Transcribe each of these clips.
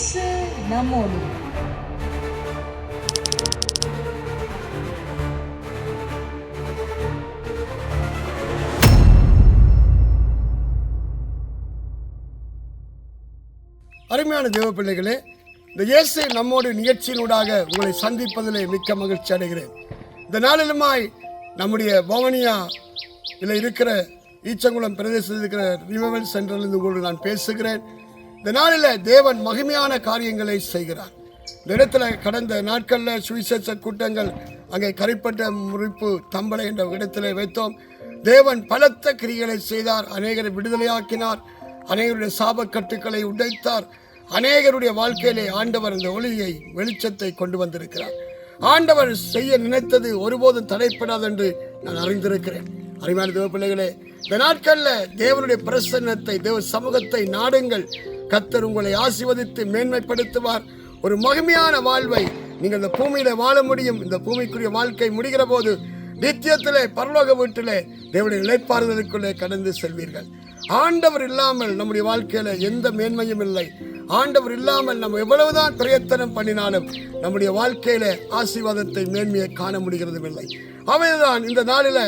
இயேசு நம்மோடு. அருமையான தேவ பிள்ளைகளே, இந்த இயேசு நம்மோடு நிகழ்ச்சியினூடாக உங்களை சந்திப்பதிலே மிக்க மகிழ்ச்சி அடைகிறேன். இந்த நாளிலுமாய் நம்முடைய பவனியா இதில் இருக்கிற ஈச்சங்குளம் பிரதேசத்தில் இருக்கிற ரிவல் சென்டரிலிருந்து உங்களோடு நான் பேசுகிறேன். இந்த நாளில் தேவன் மகிமையான காரியங்களை செய்கிறார். இந்த இடத்துல கடந்த நாட்களில் சுவிசேஷ கூட்டங்கள் அங்கே கரைப்பட்ட முறிப்பு தம்பளை என்ற இடத்துல வைத்தோம். தேவன் பலத்த கிரிகளை செய்தார். அநேகரை விடுதலையாக்கினார். அநேகருடைய சாபக்கட்டுக்களை உடைத்தார். அநேகருடைய வாழ்க்கையிலே ஆண்டவர் இந்த ஒளியை வெளிச்சத்தை கொண்டு வந்திருக்கிறார். ஆண்டவர் செய்ய நினைத்தது ஒருபோதும் தடைப்படாது என்று நான் அறிந்திருக்கிறேன். அருமையான தேவ பிள்ளைகளே, இந்த நாட்களில் தேவனுடைய பிரசன்னத்தை, தேவ சமூகத்தை நாடுங்கள். கர்த்தர் உங்களை ஆசீர்வதித்து மேன்மைப்படுத்துவார். ஒரு மகிமையான வாழ்வை நீங்கள் இந்த பூமியில வாழ முடியும். இந்த பூமிக்குரிய வாழ்க்கை முடிகிற போது நித்தியத்திலே பரலோக வீட்டிலே தேவனுடைய இளைப்பாறுதலுக்குள்ளே கடந்து செல்வீர்கள். ஆண்டவர் இல்லாமல் நம்முடைய வாழ்க்கையில எந்த மேன்மையும் இல்லை. ஆண்டவர் இல்லாமல் நம்ம எவ்வளவுதான் பிரயத்தனம் பண்ணினாலும் நம்முடைய வாழ்க்கையில ஆசீர்வாதத்தை மேன்மையை காண முடிகிறதும் இல்லை. அவைதான் இந்த நாளில்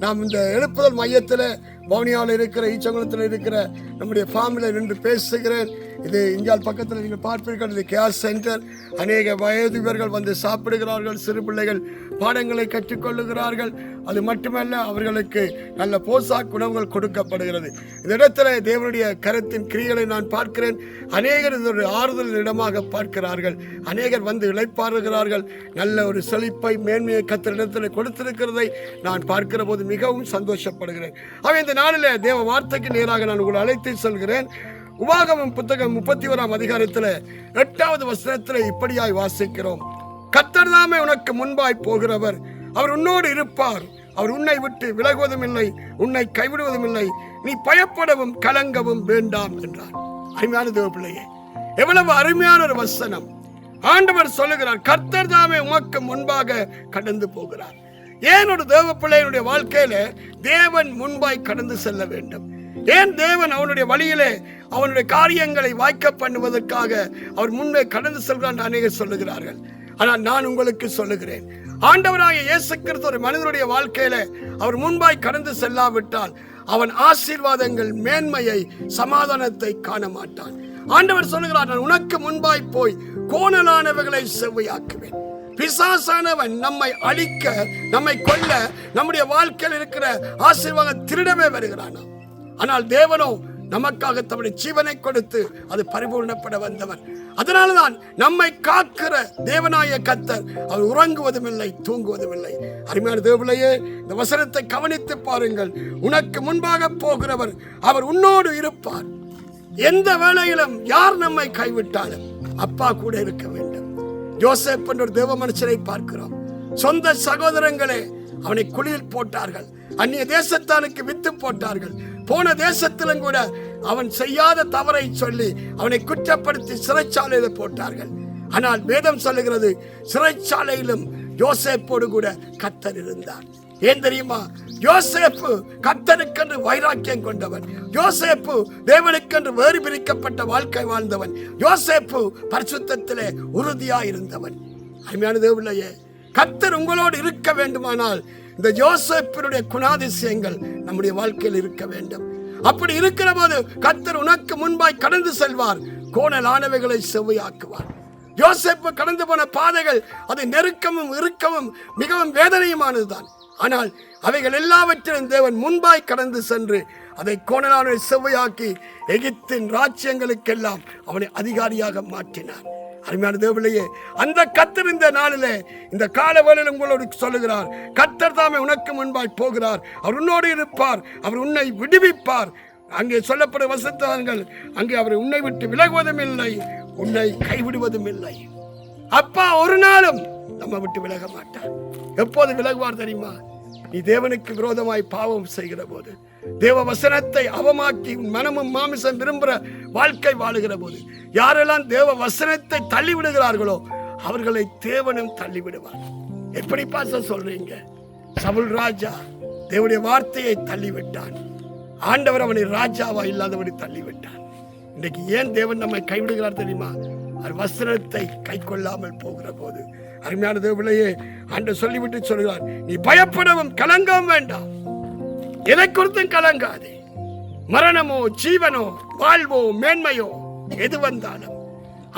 நாம் இந்த எழுப்புதல் மையத்தில் பவுனியாவில் இருக்கிற ஈச்சங்குளத்தில் இருக்கிற நம்முடைய ஃபார்மில் நின்று பேசுகிறேன். இது இங்கால் பக்கத்தில் நீங்கள் பார்ப்பீர்கள். இது கேஸ் சென்டர். அநேக வயதிவர்கள் வந்து சாப்பிடுகிறார்கள். சிறு பிள்ளைகள் பாடங்களை கற்றுக்கொள்ளுகிறார்கள். அது மட்டுமல்ல, அவர்களுக்கு நல்ல போசாக்கு உணவுகள் கொடுக்கப்படுகிறது. இந்த இடத்துல தேவனுடைய கரத்தின் கிரிகளை நான் பார்க்கிறேன். அநேகர் இது ஒரு ஆறுதல் இடமாக பார்க்கிறார்கள். அநேகர் வந்து இளைப்பாறுகிறார்கள். நல்ல ஒரு செழிப்பை மேன்மையை கர்த்தரிடத்தில் கொடுத்திருக்கிறதை நான் பார்க்கிற போது மிகவும் சந்தோஷப்படுகிறேன். அவை இந்த நாளில் தேவ வார்த்தைக்கு நேராக நான் உங்களை அழைத்து செல்கிறேன். உபாகமம் புத்தகம் 31ஆம் அதிகாரத்தில் 8வது வசனத்தில் இப்படியாய் வாசிக்கிறோம். கர்த்தர் தாமே உனக்கு முன்பாய் போகிறவர், அவர் உன்னோடு இருப்பார், அவர் உன்னை விட்டு விலகுவதும் இல்லை, உன்னை கைவிடுவதும் இல்லை, நீ பயப்படவும் கலங்கவும் வேண்டாம் என்றார். அருமையான தேவ பிள்ளையே, எவ்வளவு அருமையான ஒரு வசனம். ஆண்டவர் சொல்லுகிறார், கர்த்தர் தாமே உமக்கு முன்பாக கடந்து போகிறார். ஏன் ஒரு தேவ பிள்ளையினுடைய வாழ்க்கையில தேவன் முன்பாய் கடந்து செல்ல வேண்டும்? ஏன் தேவன் அவனுடைய வழியிலே அவனுடைய காரியங்களை வாய்க்க பண்ணுவதற்காக அவர் முன்பே கடந்து செல்கிறார் அநேகர் சொல்லுகிறார்கள். ஆனால் நான் உங்களுக்கு சொல்லுகிறேன், ஆண்டவராகிய இயேசு கிறிஸ்து ஒரு மனிதனுடைய வாழ்க்கையில அவர் முன்பாய் கடந்து செல்லாவிட்டால் அவன் ஆசீர்வாதங்கள், மேன்மையை, சமாதானத்தை காண மாட்டான். ஆண்டவர் சொல்லுகிறார், நான் உனக்கு முன்பாய் போய் கோணலானவைகளை செவ்வையாக்குவேன். பிசாசானவன் நம்மை அழிக்க, நம்மை கொல்ல, நம்முடைய வாழ்க்கையில் இருக்கிற ஆசீர்வாதம் திருடவே வருகிறான். ஆனால் தேவனோ நமக்காக தம்முடைய ஜீவனை கொடுத்து அது பரிபூர்ணப்பட வந்தவர். அதனால்தான் நம்மை காக்கிற தேவனாய கர்த்தர் அவர் உறங்குவதும் இல்லை, தூங்குவதும் இல்லை. அருமையான தேவபிள்ளையே, இந்த வசனத்தை கவனித்து பாருங்கள். உனக்கு முன்பாக போகிறவர், அவர் உன்னோடு இருப்பார். எந்த வேளையிலும் யார் நம்மை கைவிட்டாலும் அப்பா கூட இருக்க வேண்டும். யோசேப் என்ற ஒரு தேவ மனுஷனை பார்க்கிறோம். சொந்த சகோதரங்களே அவனை குழியில் போட்டார்கள். அந்நிய தேசத்தானுக்கு வித்து போட்டார்கள். போன தேசத்திலும் கூட அவன் செய்யாத தவறை சொல்லி அவனை குற்றப்படுத்தி சிறைச்சாலையில் போட்டார்கள். ஆனால் வேதம் சொல்லுகிறது, சிறைச்சாலையிலும் யோசேப்போடு கூட கர்த்தர் இருந்தார். ஏன் தெரியுமா? யோசேப்பு கர்த்தருக்கென்று வைராக்கியம் கொண்டவன். யோசேப்பு தேவனுக்கென்று வேறு பிரிக்கப்பட்ட வாழ்க்கை வாழ்ந்தவன். யோசேப்பு பரிசுத்தத்திலே உறுதியாய் இருந்தவன். அருமையான தேவபிள்ளையே, கர்த்தர் உங்களோடு இருக்க வேண்டுமானால் இந்த யோசேப்பினுடைய குணாதிசயங்கள் நம்முடைய வாழ்க்கையில் இருக்க வேண்டும். அப்படி இருக்கிற போது கர்த்தர் உனக்கு முன்பாய் கடந்து செல்வார், கோணலானவைகளை செவ்வையாக்குவார். யோசேப்பு கடந்து போன பாதைகள் அது நெருக்கமும் இறுக்கமும் மிகவும் வேதனையுமானதுதான். ஆனால் அவைகள் எல்லாவற்றிலும் தேவன் முன்பாய் கடந்து சென்று அதை கோணலான செவ்வையாக்கி எகிப்தின் ராஜ்யங்களுக்கெல்லாம் அவனை அதிகாரியாக மாற்றினார். அருமையான தேவபிள்ளையே, அந்த கர்த்தர் இந்த நாளிலே, இந்த காலவேளையில் உங்களோடு சொல்லுகிறார், கர்த்தர் தாமே உனக்கு முன்பாய் போகிறார், அவர் உன்னோடு இருப்பார், அவர் உன்னை விடுவிப்பார். அங்கே சொல்லப்படும் வசனங்கள், அங்கே அவர் உன்னை விட்டு விலகுவதும் இல்லை, உன்னை கைவிடுவதும் இல்லை. அப்பா ஒரு நாளும் நம்ம விட்டு விலக மாட்டார். எப்போது விலகுவார் தெரியுமா? நீ தேவனுக்கு விரோதமாய் பாவம் செய்கிற போது, தேவ வசனத்தை அவமாக்கி மனமும் மாமிசம் விரும்புகிற வாழ்க்கை வாழுகிற போது, யாரெல்லாம் தேவ வசனத்தை தள்ளி விடுகிறார்களோ அவர்களை தேவனும் தள்ளி விடுவார். எப்படி பாச சொல்றீங்க? சவுல் ராஜா தேவனுடைய வார்த்தையை தள்ளிவிட்டான். ஆண்டவர் அவனை ராஜாவா இல்லாதபடி தள்ளிவிட்டான். இன்றைக்கு ஏன் தேவன் நம்மை கைவிடுகிறார் தெரியுமா? வசனத்தை கை கொள்ளாமல் போகிற போது அருமையான தேவர்களே, ஆண்டவர் சொல்லிவிட்டு சொல்கிறார், நீ பயப்படவும் கலங்கவும் வேண்டாம். எதை குறித்தும் கலங்காதே. மரணமோ ஜீவனோ வாழ்வோ மேன்மையோ எது வந்தாலும்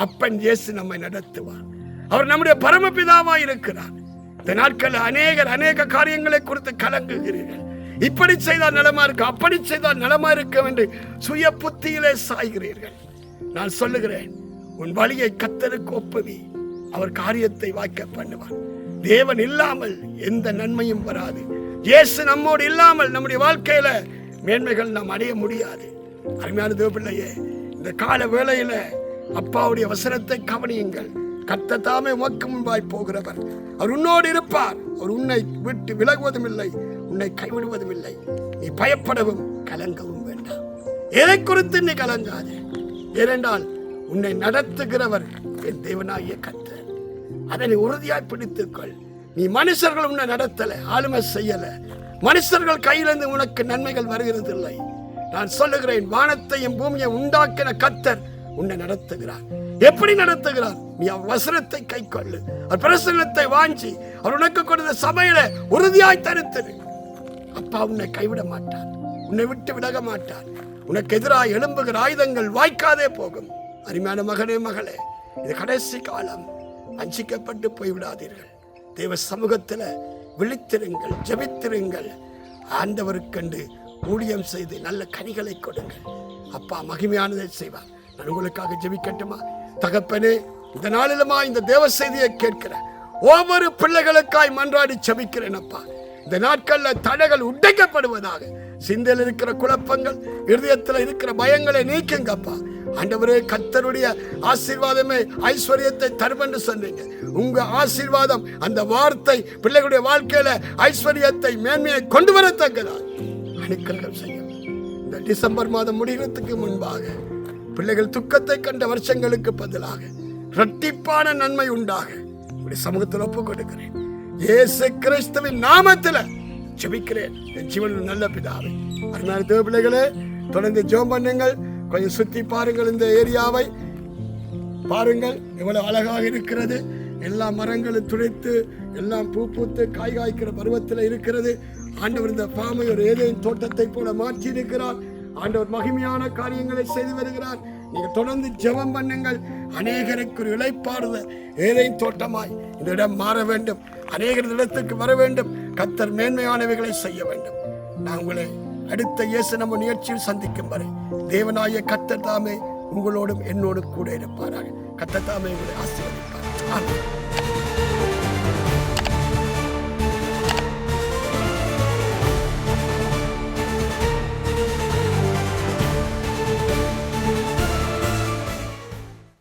அப்பன் இயேசு நம்மை நடத்துவார். அவர் நம்முடைய பரமபிதாவா இருக்கிறார். இந்த நாட்களில் அநேக காரியங்களை குறித்து கலங்குகிறீர்கள். இப்படி செய்தால் நலமா இருக்கு, அப்படி செய்தால் நலமா இருக்கும் என்று சுய புத்தியிலே சாய்கிறீர்கள். நான் சொல்லுகிறேன், உன் வழியை கர்த்தருக்கு ஒப்புவி, அவர் காரியத்தை வாய்க்க பண்ணுவார். தேவன் இல்லாமல் எந்த நன்மையும் வராது. இயேசு நம்மோடு இல்லாமல் நம்முடைய வாழ்க்கையில மேன்மைகள் நாம் அடைய முடியாது. அருமையான தேவப்பிள்ளையே, இந்த கால வேளையில அப்பாவுடைய வசனத்தை கவனியுங்கள். கர்த்தர் தாமே உமக்கு முன்பாய் போகிறவர். அவர் உன்னோடு இருப்பார். அவர் உன்னை விட்டு விலகுவதும் இல்லை, உன்னை கைவிடுவதும் இல்லை. நீ பயப்படவும் கலங்கவும் வேண்டாம். எதை குறித்து நீ கலங்காதே. ஏனென்றால் உன்னை நடத்துகிறவர் என் தேவனாகிய கர்த்தர். அதனை உறுதியாய் பிடித்துக்கொள். நீ மனுஷர்கள் உன்னை நடத்தல, ஆளுமை செய்யல. மனுஷர்கள் கையிலிருந்து உனக்கு நன்மைகள் வருகிறது இல்லை. நான் சொல்லுகிறேன், வானத்தையும் பூமியை உண்டாக்கின கர்த்தர் உன்னை நடத்துகிறார். எப்படி நடத்துகிறார்? நீ அவர் வசனத்தை கை கொள்ளு, அவர் பிரசன்னத்தை வாஞ்சி, அவர் உனக்கு கொடுத்த சபையில உறுதியாய் தரித்திரு. அப்பா உன்னை கைவிட மாட்டார், உன்னை விட்டு விலக மாட்டார். உனக்கு எதிராக எழும்புகிற ஆயுதங்கள் வாய்க்காதே போகும். அருமையான மகனே மகளே, இது கடைசி காலம். வஞ்சிக்கப்பட்டு போய்விடாதீர்கள். தேவ சமூகத்தில் விழித்திருங்கள், ஜெபித்திருங்கள். ஆண்டவருக்கென்று ஊழியம் செய்து நல்ல கனிகளை கொடுங்கள். அப்பா மகிமையானதை செய்வார். நான் உங்களுக்காக ஜெபிக்கட்டுமா? தகப்பனே, இந்த நாளிலுமா இந்த தேவ செய்தியை கேட்கிற ஒவ்வொரு பிள்ளைகளுக்காய் மன்றாடி ஜெபிக்கிறேன். அப்பா, இந்த நாட்களில் தடைகள் உடைக்கப்படுவதாக. சிந்தையில் இருக்கிற குழப்பங்கள், இருதயத்தில் இருக்கிற பயங்களை நீக்குங்கப்பா. ஆண்டவரே, கர்த்தருடைய ஆசீர்வாதமே ஐஸ்வர்யத்தை தரும் என்று சொன்னீங்க. உங்க ஆசீர்வாதம், அந்த வார்த்தை பிள்ளைகளுடைய வாழ்க்கையில ஐஸ்வர்யத்தை, மேன்மையை கொண்டு வரத்தக்கதா அனுக்கிரகம் செய்யும். இந்த டிசம்பர் மாதம் முடிகிறதுக்கு முன்பாக பிள்ளைகள் துக்கத்தை கண்ட வருஷங்களுக்கு பதிலாக இரட்டிப்பான நன்மை உண்டாக உடைய சமூகத்தில் ஒப்புக் கொடுக்கிறேன். இயேசு கிறிஸ்துவின் நாமத்தில் ஜெபிக்கிறேன் என் ஜீவனில் நல்ல பிதாவே. அருமையான தேவ பிள்ளைகளே, தொடர்ந்து ஜெபம் பண்ணுங்கள். கொஞ்சம் சுற்றி பாருங்கள், இந்த ஏரியாவை பாருங்கள், எவ்வளவு அழகாக இருக்கிறது. எல்லா மரங்களும் துடைத்து எல்லாம் பூ பூத்து காய் காய்க்கிற பருவத்தில் இருக்கிறது. ஆண்டவர் இந்த பாமை ஒரு ஏதேன் தோட்டத்தை போல மாற்றி இருக்கிறார். ஆண்டவர் மகிமையான காரியங்களை செய்து வருகிறார். நீங்கள் தொடர்ந்து ஜெபம் பண்ணுங்கள். அநேகருக்கு ஒரு இளைப்பாறுத ஏதேன் தோட்டமாய் இந்த இடம் மாற வேண்டும். அநேகர் இடத்துக்கு வர வேண்டும். கர்த்தர் மேன்மையானவைகளை செய்ய வேண்டும். நான் உங்களை அடுத்த இயேசு நம்ம நிகழ்ச்சியில் சந்திக்கும் வரை தேவனாய கர்த்தர் தாமே உங்களோடும் என்னோடும் கூட இருப்பாராக. கர்த்தர் தாமே உங்களை ஆசீர்வதிப்பார். ஆமென்.